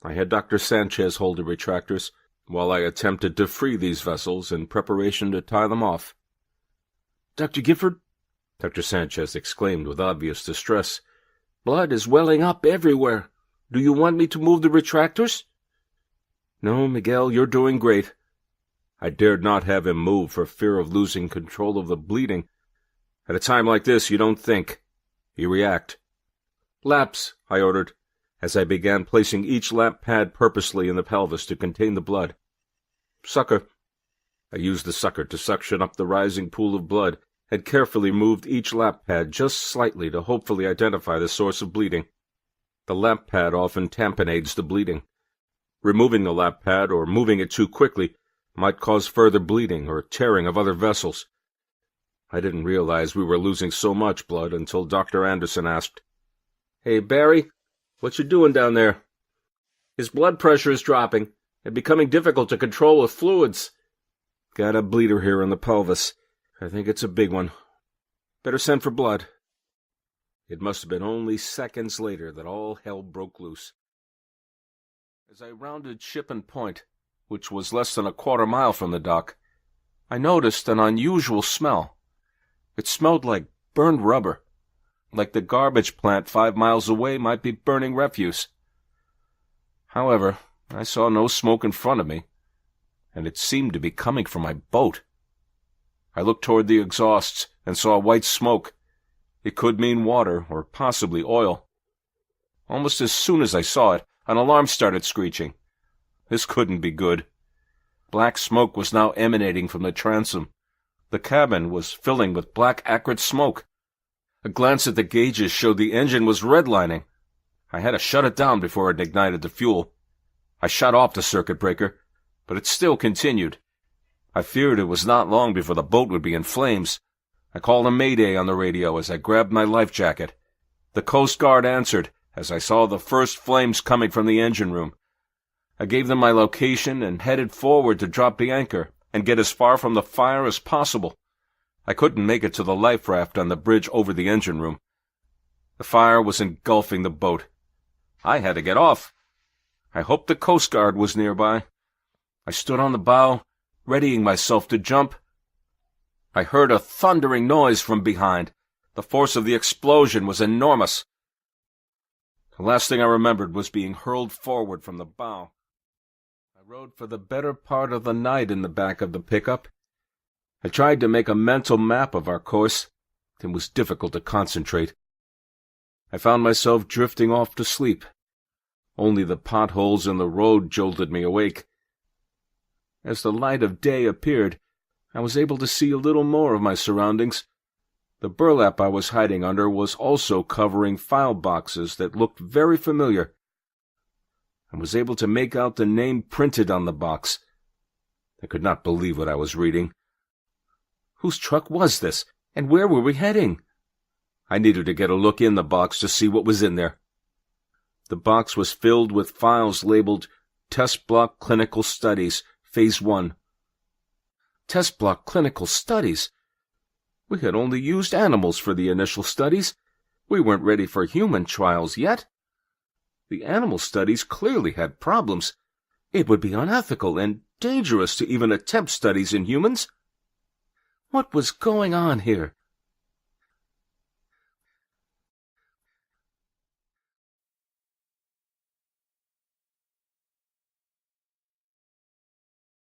I had Dr. Sanchez hold the retractors, while I attempted to free these vessels in preparation to tie them off. "Dr. Gifford," Dr. Sanchez exclaimed with obvious distress, "blood is welling up everywhere. Do you want me to move the retractors?" "No, Miguel, you're doing great." I dared not have him move for fear of losing control of the bleeding. At a time like this, you don't think. You react. "Laps," I ordered, as I began placing each lap pad purposely in the pelvis to contain the blood. "Sucker." I used the sucker to suction up the rising pool of blood, and carefully moved each lap pad just slightly to hopefully identify the source of bleeding. The lap pad often tamponades the bleeding. Removing the lap pad or moving it too quickly might cause further bleeding or tearing of other vessels. I didn't realize we were losing so much blood until Dr. Anderson asked, "Hey, Barry, what you doing down there?" "His blood pressure is dropping and becoming difficult to control with fluids." "Got a bleeder here in the pelvis. I think it's a big one. Better send for blood." It must have been only seconds later that all hell broke loose. As I rounded Shipping Point, which was less than a quarter-mile from the dock, I noticed an unusual smell. It smelled like burned rubber, like the garbage plant 5 miles away might be burning refuse. However, I saw no smoke in front of me, and it seemed to be coming from my boat. I looked toward the exhausts and saw white smoke. It could mean water or possibly oil. Almost as soon as I saw it, an alarm started screeching. This couldn't be good. Black smoke was now emanating from the transom. The cabin was filling with black acrid smoke. A glance at the gauges showed the engine was redlining. I had to shut it down before it ignited the fuel. I shut off the circuit breaker, but it still continued. I feared it was not long before the boat would be in flames. I called a mayday on the radio as I grabbed my life jacket. The Coast Guard answered as I saw the first flames coming from the engine room. I gave them my location and headed forward to drop the anchor and get as far from the fire as possible. I couldn't make it to the life raft on the bridge over the engine room. The fire was engulfing the boat. I had to get off. I hoped the Coast Guard was nearby. I stood on the bow, readying myself to jump. I heard a thundering noise from behind. The force of the explosion was enormous. The last thing I remembered was being hurled forward from the bow. I rode for the better part of the night in the back of the pickup. I tried to make a mental map of our course. It was difficult to concentrate. I found myself drifting off to sleep. Only the potholes in the road jolted me awake. As the light of day appeared, I was able to see a little more of my surroundings. The burlap I was hiding under was also covering file boxes that looked very familiar. I was able to make out the name printed on the box. I could not believe what I was reading. Whose truck was this, and where were we heading? I needed to get a look in the box to see what was in there. The box was filled with files labeled Test Block Clinical Studies, Phase 1. Test Block Clinical Studies? We had only used animals for the initial studies. We weren't ready for human trials yet. The animal studies clearly had problems. It would be unethical and dangerous to even attempt studies in humans. What was going on here?